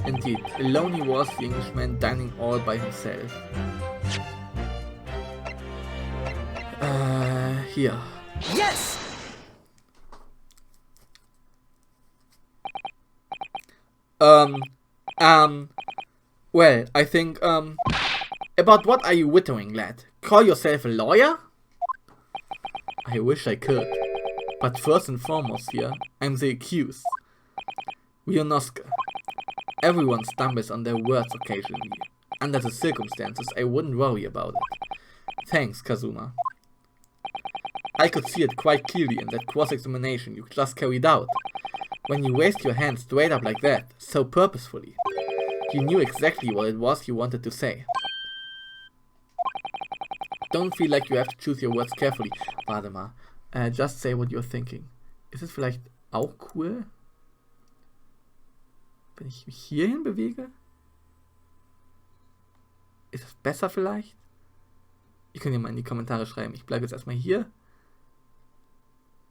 Indeed, alone he was, the Englishman dining all by himself. Here. Yes! Well, I think, about what are you wittering, lad? Call yourself a lawyer? I wish I could. But first and foremost here, I'm the accused. Rionosuke. Everyone stumbles on their words occasionally. Under the circumstances, I wouldn't worry about it. Thanks, Kazuma. I could see it quite clearly in that cross-examination you just carried out. When you raised your hand straight up like that, so purposefully, you knew exactly what it was you wanted to say. Don't feel like you have to choose your words carefully, Waldemar. Just say what you're thinking. Ist es vielleicht auch cool, wenn ich mich hierhin bewege? Ist es besser vielleicht? Ihr könnt ja mal in die Kommentare schreiben. Ich bleibe jetzt erstmal hier.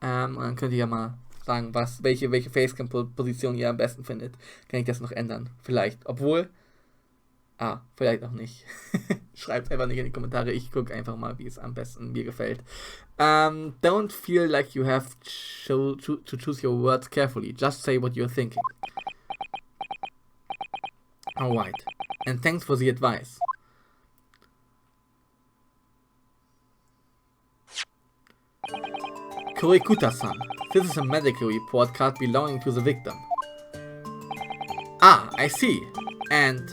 Und dann könnt ihr ja mal sagen, welche Facecam-Position ihr am besten findet. Kann ich das noch ändern? Vielleicht. Obwohl. Vielleicht auch nicht. Schreibt einfach nicht in die Kommentare. Ich gucke einfach mal, wie es am besten mir gefällt. Don't feel like you have to choose your words carefully. Just say what you're thinking. Alright. And thanks for the advice. Kurikuta-san, this is a medical report card belonging to the victim. I see. And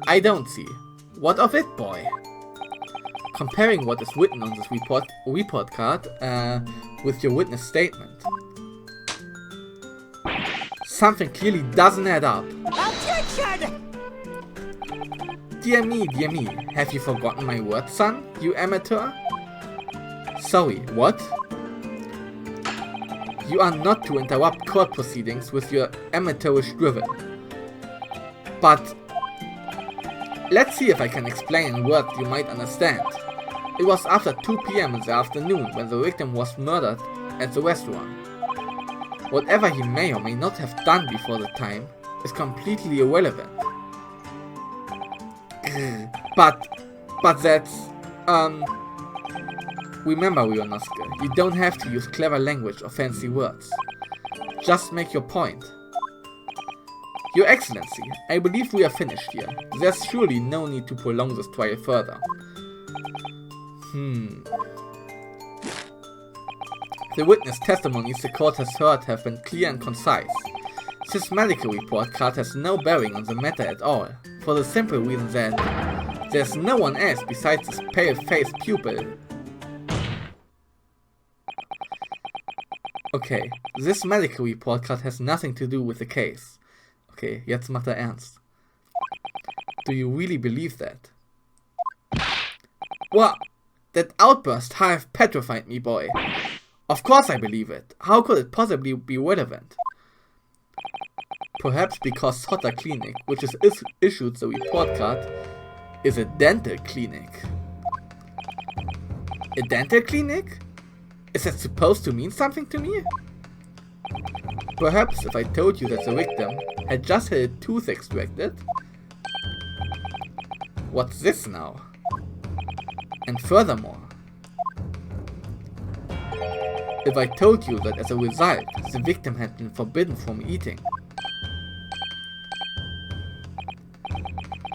I don't see. What of it, boy? Comparing what is written on this report card with your witness statement. Something clearly doesn't add up. Objection! Dear me, have you forgotten my words, son, you amateur? Sorry, what? You are not to interrupt court proceedings with your amateurish drivel. But let's see if I can explain in words you might understand. It was after 2 p.m. in the afternoon when the victim was murdered at the restaurant. Whatever he may or may not have done before the time is completely irrelevant. But that's, remember, Rionosuke, you don't have to use clever language or fancy words. Just make your point. Your Excellency, I believe we are finished here. There's surely no need to prolong this trial further. The witness testimonies the court has heard have been clear and concise. This medical report card has no bearing on the matter at all, for the simple reason that there's no one else besides this pale-faced pupil. Okay, this medical report card has nothing to do with the case. Okay, jetzt macht er ernst. Do you really believe that? What? That outburst half petrified me, boy. Of course I believe it. How could it possibly be relevant? Perhaps because Sota Clinic, which is issued the report card, is a dental clinic. A dental clinic? Is that supposed to mean something to me? Perhaps if I told you that the victim had just had a tooth extracted. What's this now? And furthermore, if I told you that as a result, the victim had been forbidden from eating.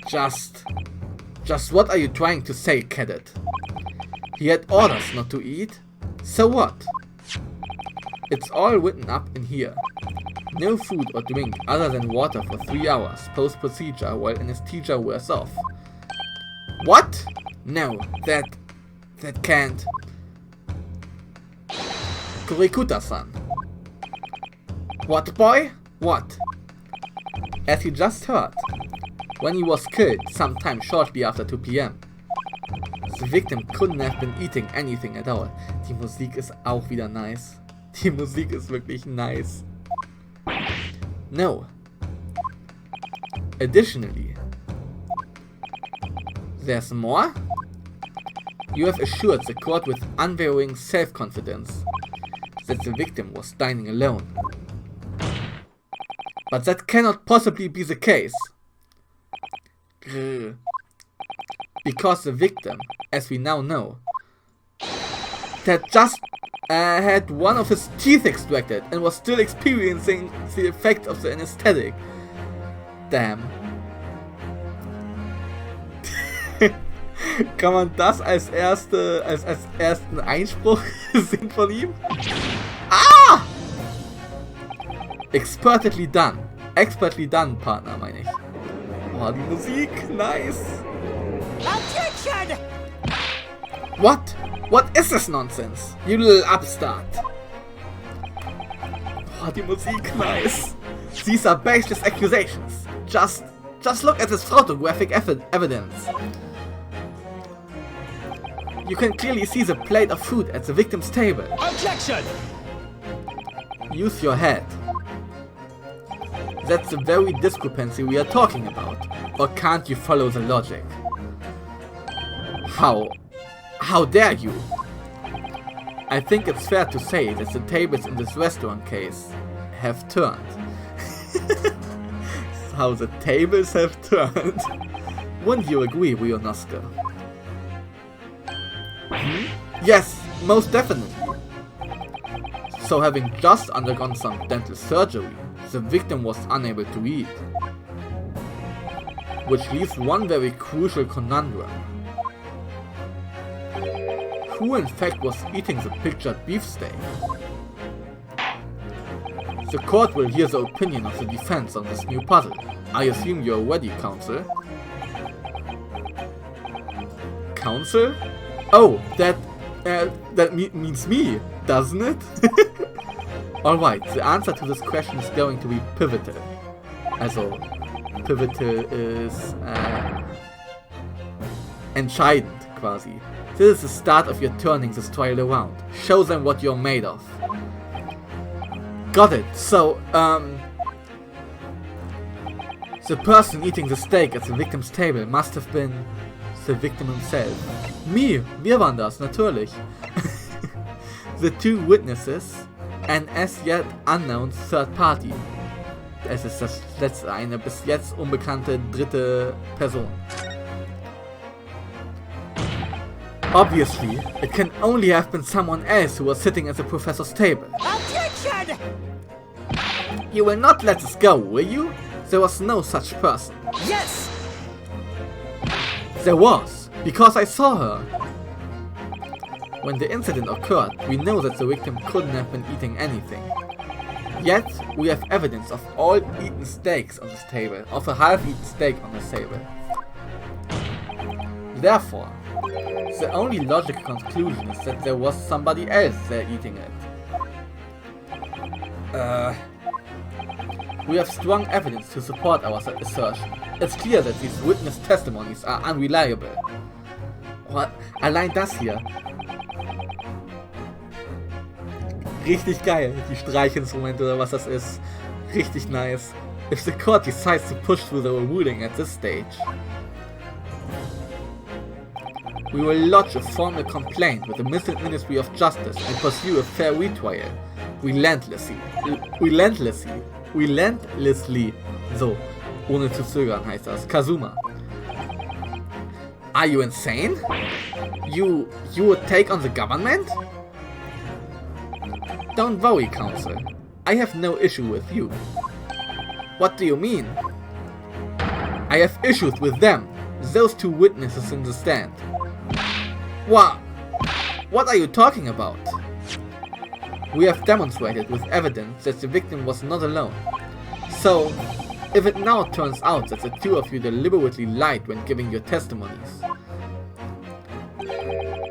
Just what are you trying to say, cadet? He had orders not to eat? So what? It's all written up in here. No food or drink other than water for 3 hours post-procedure while anesthesia wears off. What? No, that can't. Kurikuta-san. What, boy? What? As you just heard, when he was killed sometime shortly after 2 p.m., the victim couldn't have been eating anything at all. Die Musik ist auch wieder nice. Die Musik ist wirklich nice. No. Additionally, there's more? You have assured the court with unwavering self-confidence that the victim was dining alone. But that cannot possibly be the case. Because the victim, as we now know, had just had one of his teeth extracted and was still experiencing the effect of the anesthetic. Damn. Kann man das als ersten Einspruch sehen von ihm? Ah! Expertly done, Partner, meine ich. Oh, die Musik, nice. Objection! What? What is this nonsense? You little upstart. Oh, die Musik, nice. These are baseless accusations. Just look at this photographic evidence. You can clearly see the plate of food at the victim's table. Objection! Use your head. That's the very discrepancy we are talking about. Or can't you follow the logic? How dare you? I think it's fair to say that the tables in this restaurant case have turned. How the tables have turned. Wouldn't you agree, Ryonosuke? Yes, most definitely. So having just undergone some dental surgery, the victim was unable to eat. Which leaves one very crucial conundrum. Who in fact was eating the pictured beefsteak? The court will hear the opinion of the defense on this new puzzle. I assume you're ready, counsel? Counsel? Oh, that means me, doesn't it? Alright, the answer to this question is going to be pivotal. Also, pivotal is entscheidend, quasi. This is the start of your turning this trial around. Show them what you're made of. Got it. So, the person eating the steak at the victim's table must have been the victim himself. Me, wir waren das, natürlich. The two witnesses, an as yet unknown third party. Es ist das letzte, eine bis jetzt unbekannte dritte Person. Obviously, it can only have been someone else who was sitting at the professor's table. Objection! You will not let this go, will you? There was no such person. Yes! There was, because I saw her. When the incident occurred, we know that the victim couldn't have been eating anything. Yet, we have evidence of all eaten steaks on this table, of a half-eaten steak on this table. Therefore, the only logical conclusion is that there was somebody else there eating it. We have strong evidence to support our assertion. It's clear that these witness testimonies are unreliable. What? Allein das hier. Richtig geil, die Streichinstrumente oder was das ist. Richtig nice. If the court decides to push through the ruling at this stage, we will lodge a formal complaint with the Ministry of Justice and pursue a fair retrial. Relentlessly. So, ohne zu zögern heißt das. Kazuma. Are you insane? You would take on the government? Don't worry, counsel. I have no issue with you. What do you mean? I have issues with them. Those two witnesses in the stand. What are you talking about? We have demonstrated with evidence that the victim was not alone. So, if it now turns out that the two of you deliberately lied when giving your testimonies,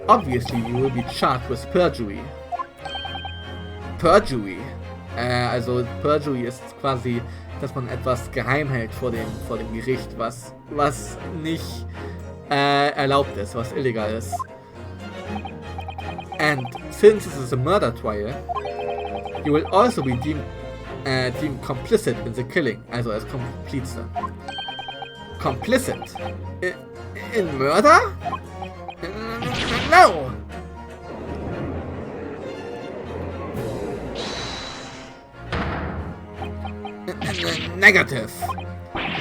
obviously you will be charged with perjury. Perjury? Also Perjury ist quasi, dass man etwas geheim hält vor dem Gericht, was nicht erlaubt ist, was illegal ist. And since this is a murder trial, you will also be deemed complicit in the killing, also as Komplize. Complicit? In murder? No! Negative.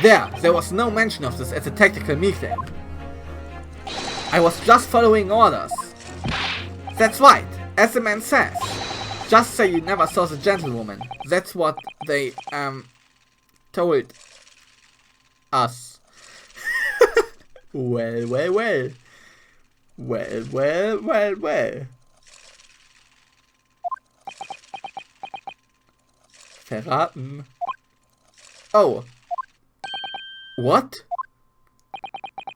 There was no mention of this as a tactical meeting. I was just following orders. That's right, as the man says. Just say you never saw the gentlewoman. That's what they, told us. Well. Verraten. Oh. What?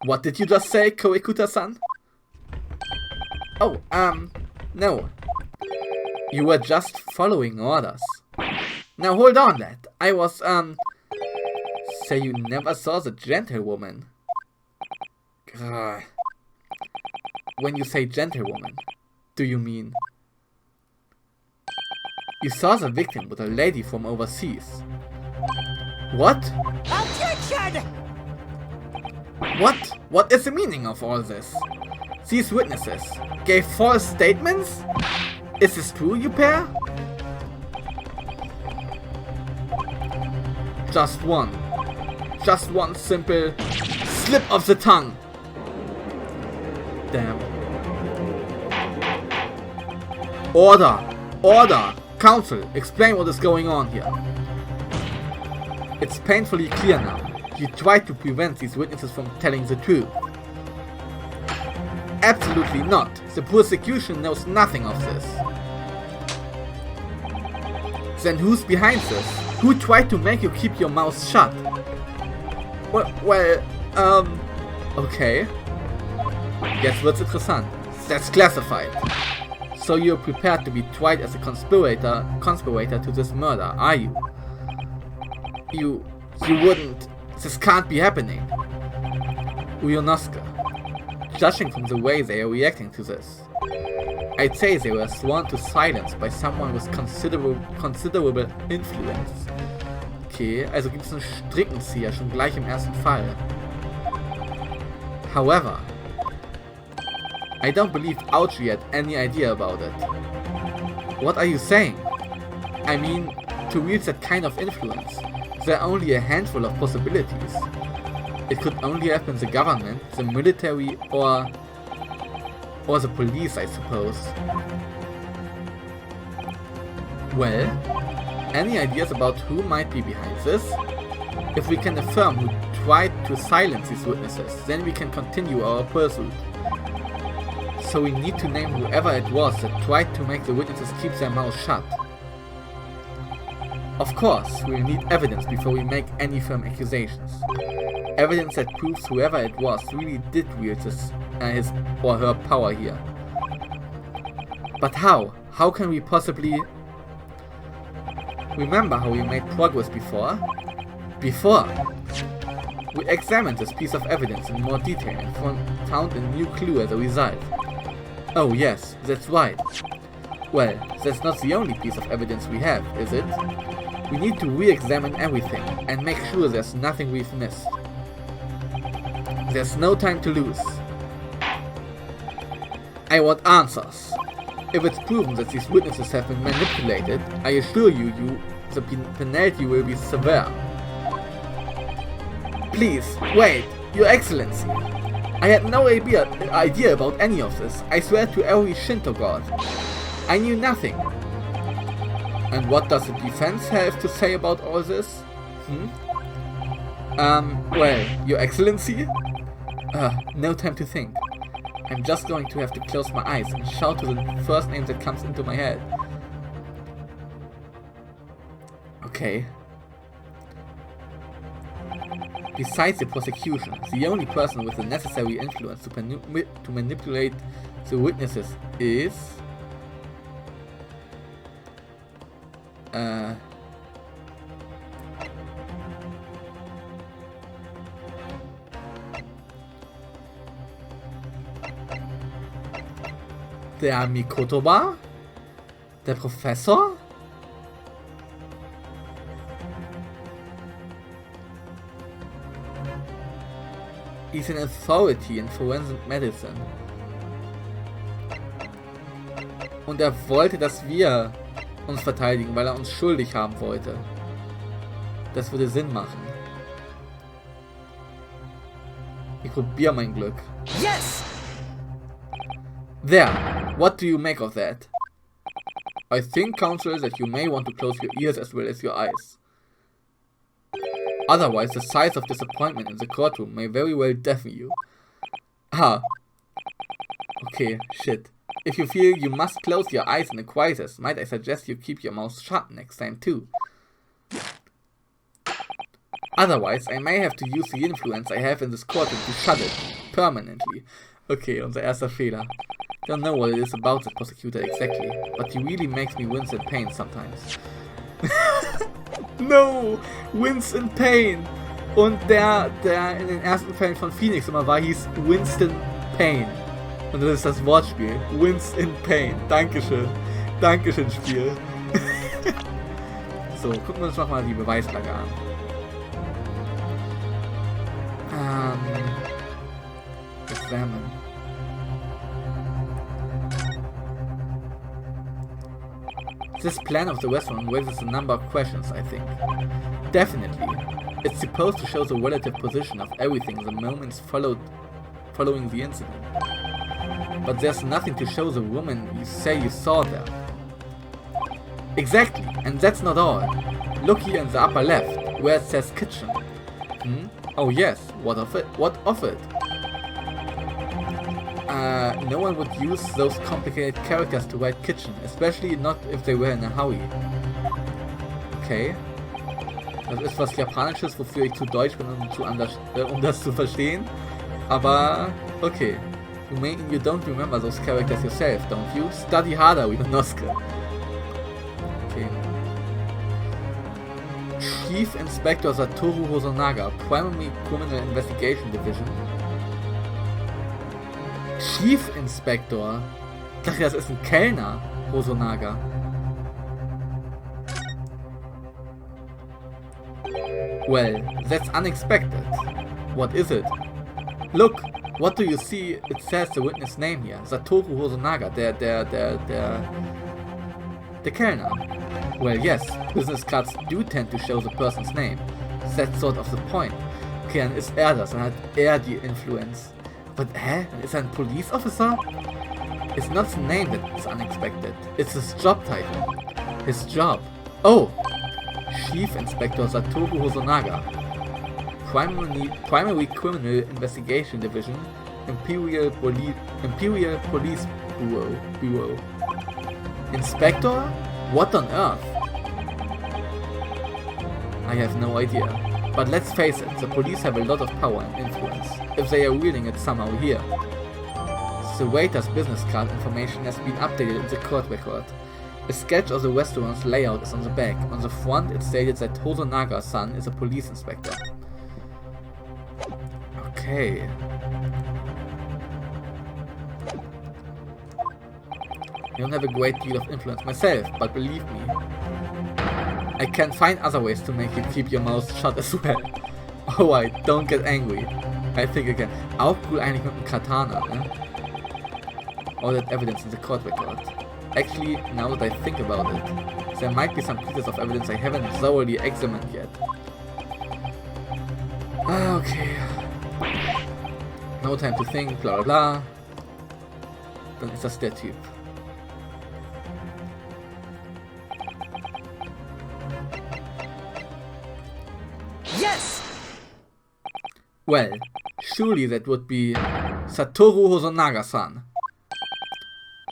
What did you just say, Koikuta-san? Oh, no. You were just following orders. Now hold on, lad. I was, say you never saw the gentlewoman. Grr. When you say gentlewoman, do you mean... You saw the victim with a lady from overseas. What? Objection! What? What is the meaning of all this? These witnesses gave false statements? Is this true, you pair? Just one simple slip of the tongue. Damn. Order! Counsel, explain what is going on here. It's painfully clear now. You tried to prevent these witnesses from telling the truth. Absolutely not. The prosecution knows nothing of this. Then who's behind this? Who tried to make you keep your mouth shut? Okay. Jetzt wird's interessant. That's classified. So you're prepared to be tried as a conspirator to this murder, are you? You wouldn't. This can't be happening. Uyonosuke. Judging from the way they are reacting to this, I'd say they were sworn to silence by someone with considerable influence. Okay, also gibt es einen Strickenzieher schon gleich im ersten Fall. However, I don't believe Aochi had any idea about it. What are you saying? I mean, to wield that kind of influence, there are only a handful of possibilities. It could only have been the government, the military, or the police, I suppose. Well, any ideas about who might be behind this? If we can affirm who tried to silence these witnesses, then we can continue our pursuit. So we need to name whoever it was that tried to make the witnesses keep their mouths shut. Of course, we'll need evidence before we make any firm accusations. Evidence that proves whoever it was really did wield his or her power here. But how? How can we possibly... Remember how we made progress before? We examined this piece of evidence in more detail and found a new clue as a result. Oh yes, that's right. Well, that's not the only piece of evidence we have, is it? We need to re-examine everything and make sure there's nothing we've missed. There's no time to lose. I want answers. If it's proven that these witnesses have been manipulated, I assure you, the penalty will be severe. Please, wait, Your Excellency. I had no idea about any of this. I swear to every Shinto god. I knew nothing. And what does the defense have to say about all this? Well, Your Excellency? No time to think. I'm just going to have to close my eyes and shout to the first name that comes into my head. Okay. Besides the prosecution, the only person with the necessary influence to manipulate the witnesses is... Der Mikotoba? Der Professor? He's an authority in forensic medicine. Und er wollte, dass wir uns verteidigen, weil er uns schuldig haben wollte. Das würde Sinn machen. Ich probiere mein Glück. Yes! There! What do you make of that? I think, Counsel, that you may want to close your ears as well as your eyes. Otherwise, the sighs of disappointment in the courtroom may very well deafen you. Ah. Okay, shit. If you feel you must close your eyes in a crisis, might I suggest you keep your mouth shut next time too? Otherwise, I may have to use the influence I have in this courtroom to shut it permanently. Okay, unser erster Fehler. Don't know what it is about the prosecutor exactly, but he really makes me wince in pain sometimes. No! Wince in pain! Und der in den ersten Fällen von Phoenix immer war, hieß Winston Pain. Und das ist das Wortspiel. Wince in Pain. Dankeschön. Dankeschön, Spiel. So, gucken wir uns nochmal die Beweislage an. Examine. This plan of the restaurant raises a number of questions, I think. Definitely. It's supposed to show the relative position of everything the moments following the incident. But there's nothing to show the woman you say you saw there. Exactly, and that's not all. Look here in the upper left, where it says kitchen. Oh yes, what of it? No one would use those complicated characters to write kitchen, especially not if they were in a hurry. Okay. Das ist was Japanisches, wofür ich zu deutsch bin, um das zu verstehen. Aber, okay. You mean you don't remember those characters yourself, don't you? Study harder, Rinosuke. Okay. Chief Inspector Satoru Hosonaga, Primary Criminal Investigation Division. Chief Inspector? Ich dachte, das ist ein Kellner, Hosonaga. Well, that's unexpected. What is it? Look, what do you see? It says the witness name here. Satoru Hosonaga, der Kellner. Well, yes, business cards do tend to show the person's name. That's sort of the point. Okay, dann ist das, dann hat die Influence. But, Ist ein police officer? It's not the name that is unexpected. It's his job title. His job. Oh! Chief Inspector Satoru Hosonaga. Primary Criminal Investigation Division. Imperial Police Bureau. Inspector? What on earth? I have no idea. But let's face it, the police have a lot of power and influence, if they are wielding it somehow here. The waiter's business card information has been updated in the court record. A sketch of the restaurant's layout is on the back. On the front it stated that Hosonaga-san is a police inspector. Okay. I don't have a great deal of influence myself, but believe me, I can find other ways to make you keep your mouth shut as well. Alright, don't get angry. I think again. Auch cool eigentlich mit dem Katana, ne? All that evidence in the court record. Actually, now that I think about it, there might be some pieces of evidence I haven't thoroughly examined yet. Okay. No time to think, bla bla bla. Dann ist das der Typ. Yes! Well, surely that would be Satoru Hosonaga-san.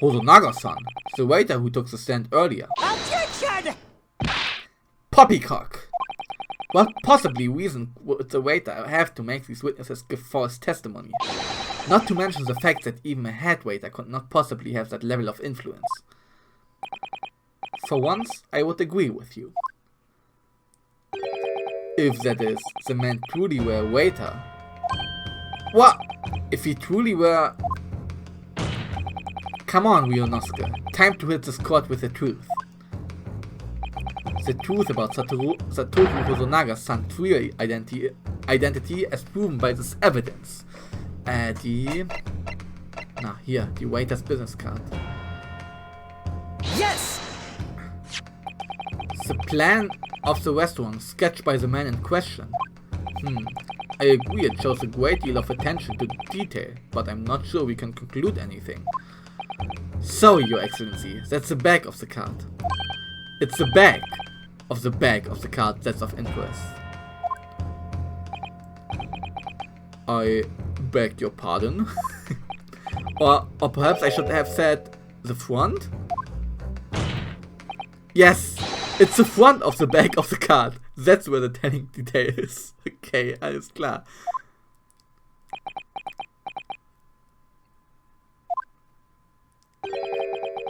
Hosonaga-san, the waiter who took the stand earlier. Objection! Poppycock! What possibly reason would the waiter have to make these witnesses give false testimony? Not to mention the fact that even a head waiter could not possibly have that level of influence. For once, I would agree with you. If that is, the man truly were a waiter. What? If he truly were... Come on, Ryonosuke. Time to hit this court with the truth. The truth about Satoru Hosonaga-san's real identity as proven by this evidence. Die waiter's business card. Yes! The plan of the restaurant sketched by the man in question. I agree it shows a great deal of attention to detail, but I'm not sure we can conclude anything. So, Your Excellency, that's the back of the card. It's the back of the card that's of interest. I beg your pardon. or perhaps I should have said the front? Yes, it's the front of the back of the card. That's where the telling detail is. Okay, alles klar.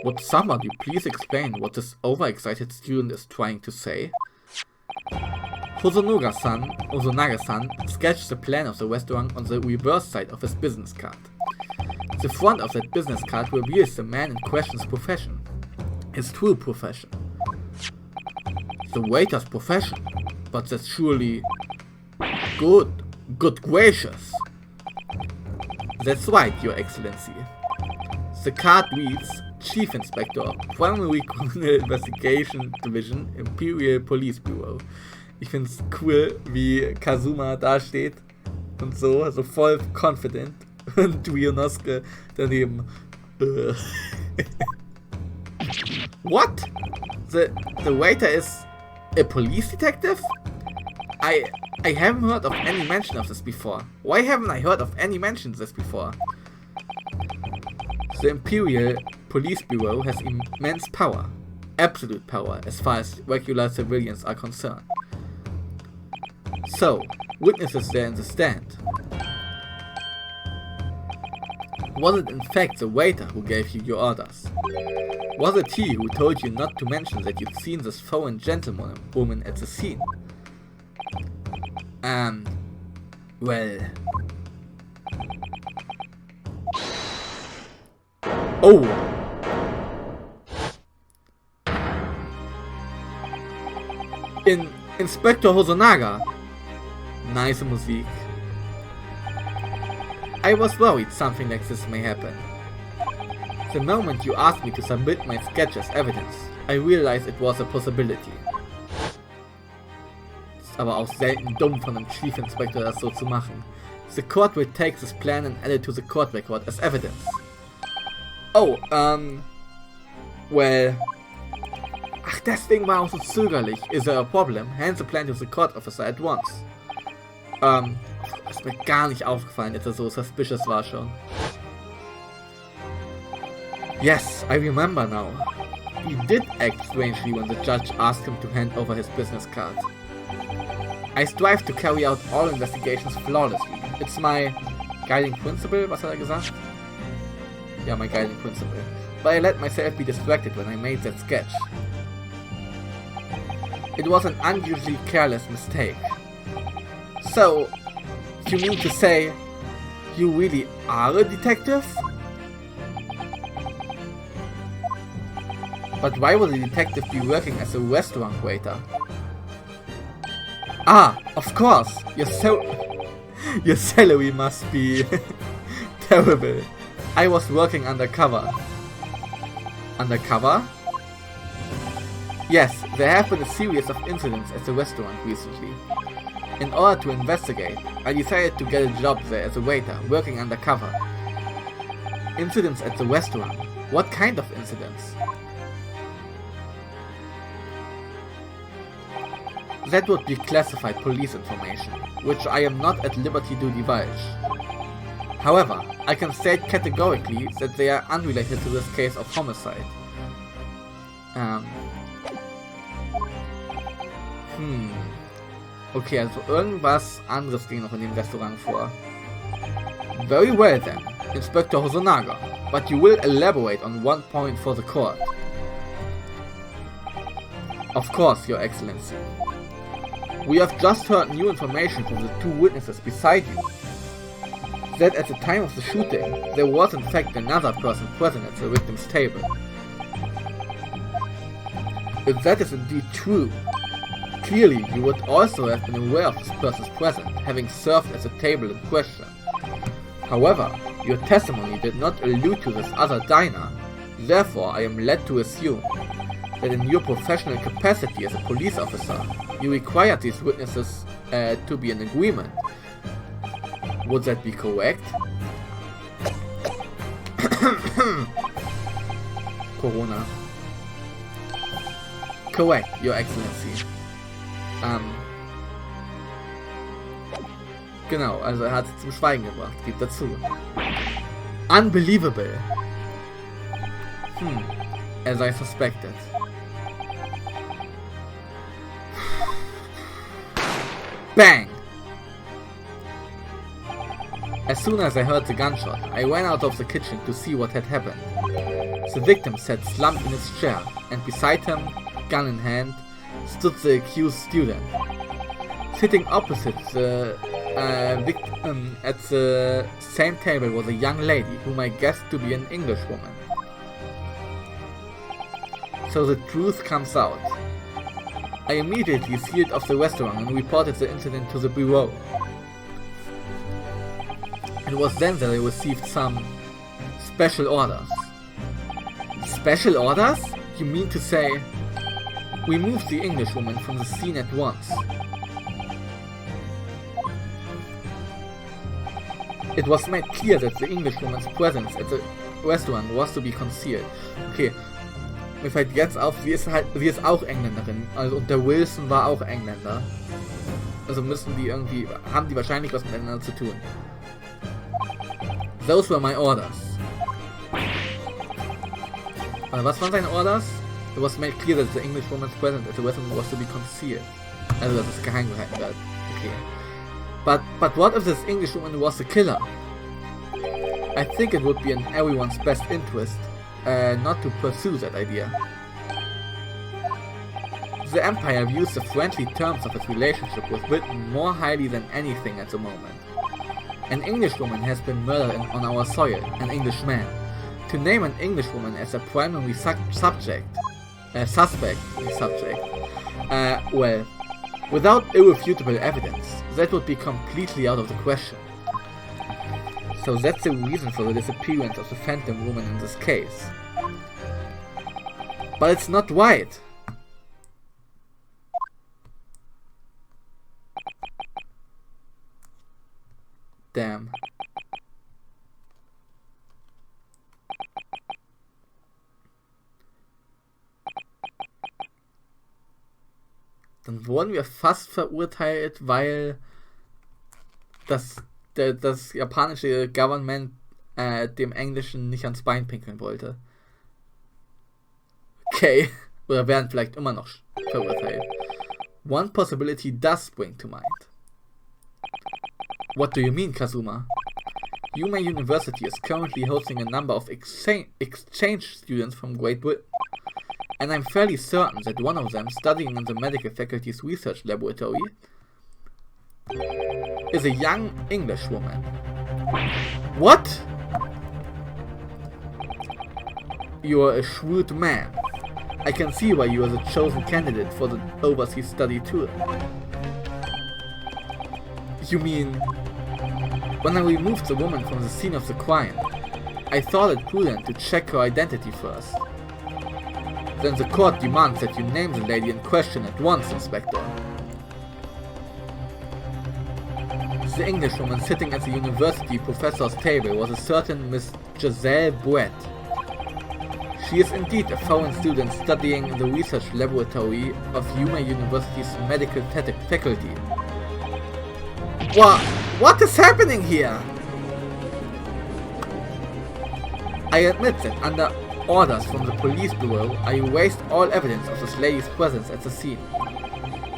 Would somebody please explain what this overexcited student is trying to say? Hosonaga-san sketched the plan of the restaurant on the reverse side of his business card. The front of that business card reveals the man in question's profession. His true profession. The waiter's profession. But that's surely... Good gracious. That's right, Your Excellency. The card reads Chief Inspector, Primary Criminal Investigation Division, Imperial Police Bureau. Ich find's cool, wie Kazuma da steht und so voll confident und Ryonosuke daneben. What? The waiter is a police detective? I haven't heard of any mention of this before. Why haven't I heard of any mention of this before? The Imperial Police Bureau has immense power. Absolute power as far as regular civilians are concerned. So, witnesses there in the stand. Was it in fact the waiter who gave you your orders? Was it he who told you not to mention that you'd seen this foreign gentlewoman at the scene? Well... Oh! Inspector Hosonaga. Nice Musik. I was worried something like this may happen. The moment you asked me to submit my sketch as evidence, I realized it was a possibility. Ist aber auch selten dumm von einem Chief Inspector das so zu machen. The court will take this plan and add it to the court record as evidence. Oh, well... Ach, deswegen war auch so zögerlich. Is there a problem? Hand the plan to the court officer at once. Ist mir gar nicht aufgefallen, dass er so suspicious war schon. Yes, I remember now. He did act strangely when the judge asked him to hand over his business card. I strive to carry out all investigations flawlessly. It's my guiding principle, was hat er gesagt? Ja, my guiding principle. But I let myself be distracted when I made that sketch. It was an unusually careless mistake. So, you mean to say, you really are a detective? But why would a detective be working as a restaurant waiter? Ah, of course, your salary must be terrible. I was working undercover. Undercover? Yes, there have been a series of incidents at the restaurant recently. In order to investigate, I decided to get a job there as a waiter, working undercover. Incidents at the restaurant? What kind of incidents? That would be classified police information, which I am not at liberty to divulge. However, I can state categorically that they are unrelated to this case of homicide. Okay, also irgendwas anderes ging noch in dem Restaurant vor. Very well then, Inspector Hosonaga, but you will elaborate on one point for the court. Of course, Your Excellency. We have just heard new information from the two witnesses beside you. That at the time of the shooting, there was in fact another person present at the victim's table. If that is indeed true, clearly you would also have been aware of this person's presence, having served at the table in question. However, your testimony did not allude to this other diner, therefore I am led to assume that in your professional capacity as a police officer, you required these witnesses to be in agreement. Would that be correct? Corona. Correct, Your Excellency. Genau, also er hat sie zum Schweigen gebracht, gibt dazu. Unbelievable. As I suspected. Bang! As soon as I heard the gunshot, I ran out of the kitchen to see what had happened. The victim sat slumped in his chair, and beside him, gun in hand, stood the accused student. Sitting opposite the victim at the same table was a young lady whom I guessed to be an Englishwoman. So the truth comes out. I immediately sealed off the restaurant and reported the incident to the bureau. It was then that I received some special orders. Special orders? You mean to say, remove the Englishwoman from the scene at once. It was made clear that the Englishwoman's presence at the restaurant was to be concealed. Okay, mir fällt jetzt auf, sie ist auch Engländerin. Also, und der Wilson war auch Engländer. Also haben die wahrscheinlich was miteinander zu tun. Those were my orders. Was waren seine Orders? It was made clear that the Englishwoman's presence at the restaurant was to be concealed. Also, dass es geheim gehalten wird. Okay. But what if this Englishwoman was the killer? I think it would be in everyone's best interest not to pursue that idea. The Empire views the friendly terms of its relationship with Britain more highly than anything at the moment. An Englishwoman has been murdered on our soil, an Englishman. To name an Englishwoman as a primary suspect, well, without irrefutable evidence, that would be completely out of the question. So that's the reason for the disappearance of the Phantom Woman in this case. But it's not right. Damn. Dann wurden wir fast verurteilt, weil das japanische Government dem Englischen nicht ans Bein pinkeln wollte. Okay. Oder werden vielleicht immer noch verurteilt. One possibility does spring to mind. What do you mean, Kazuma? Yuma University is currently hosting a number of exchange students from Great Britain. And I'm fairly certain that one of them, studying in the medical faculty's research laboratory, is a young Englishwoman. What? You're a shrewd man. I can see why you are the chosen candidate for the overseas study tour. You mean, when I removed the woman from the scene of the crime, I thought it prudent to check her identity first. Then the court demands that you name the lady in question at once, Inspector. The Englishwoman sitting at the university professor's table was a certain Miss Giselle Brett. She is indeed a foreign student studying in the research laboratory of Yuma University's medical faculty. What is happening here? I admit that under orders from the police bureau, I erased all evidence of this lady's presence at the scene,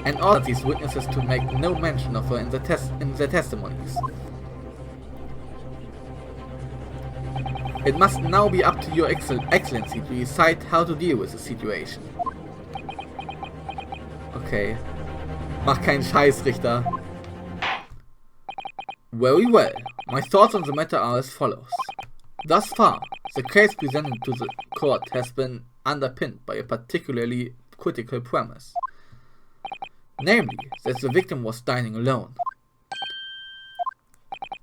and ordered these witnesses to make no mention of her in their testimonies. It must now be up to your excellency to decide how to deal with the situation. Okay. Mach keinen Scheiß, Richter. Very well. My thoughts on the matter are as follows. Thus far, the case presented to the court has been underpinned by a particularly critical premise. Namely, that the victim was dining alone.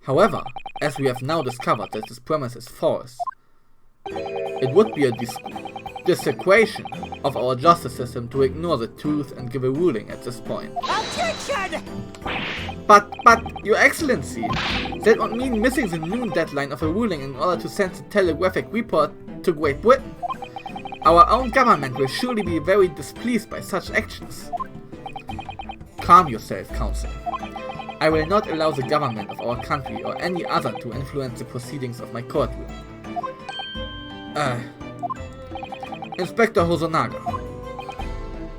However, as we have now discovered that this premise is false, it would be a desecration of our justice system to ignore the truth and give a ruling at this point. Objection! But, Your Excellency, that would mean missing the noon deadline of a ruling in order to send the telegraphic report to Great Britain. Our own government will surely be very displeased by such actions. Calm yourself, Counsel. I will not allow the government of our country or any other to influence the proceedings of my courtroom. Inspector Hosonaga.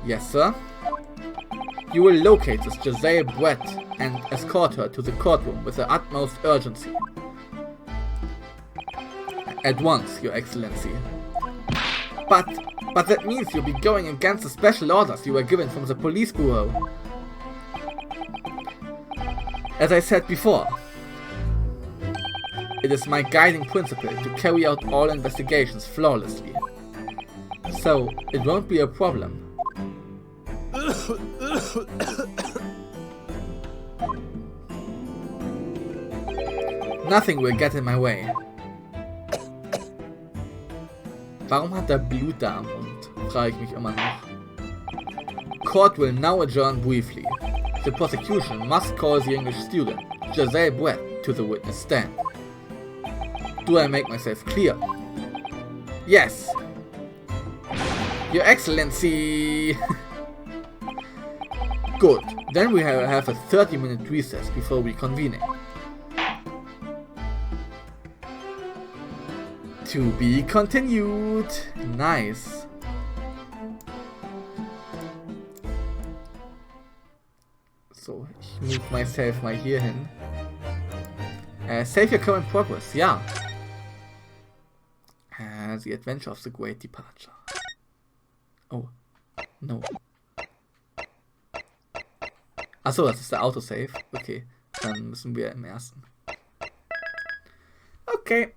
Yes, sir? You will locate this Giselle Brett and escort her to the courtroom with the utmost urgency. At once, Your Excellency. But that means you'll be going against the special orders you were given from the police bureau. As I said before, it is my guiding principle to carry out all investigations flawlessly. So, it won't be a problem. Nothing will get in my way. Warum hat er Blut da am Mund? Frage ich mich immer noch. Court will now adjourn briefly. The prosecution must call the English student, Giselle Brett, to the witness stand. Do I make myself clear? Yes. Your Excellency! Good. Then we have a 30-minute recess before reconvening. To be continued. Nice. So, ich move myself mal hier hin. Save your current progress, ja. The Adventure of the Great Departure. Oh, no. Achso, das ist der Autosave. Okay, dann müssen wir im ersten. Okay.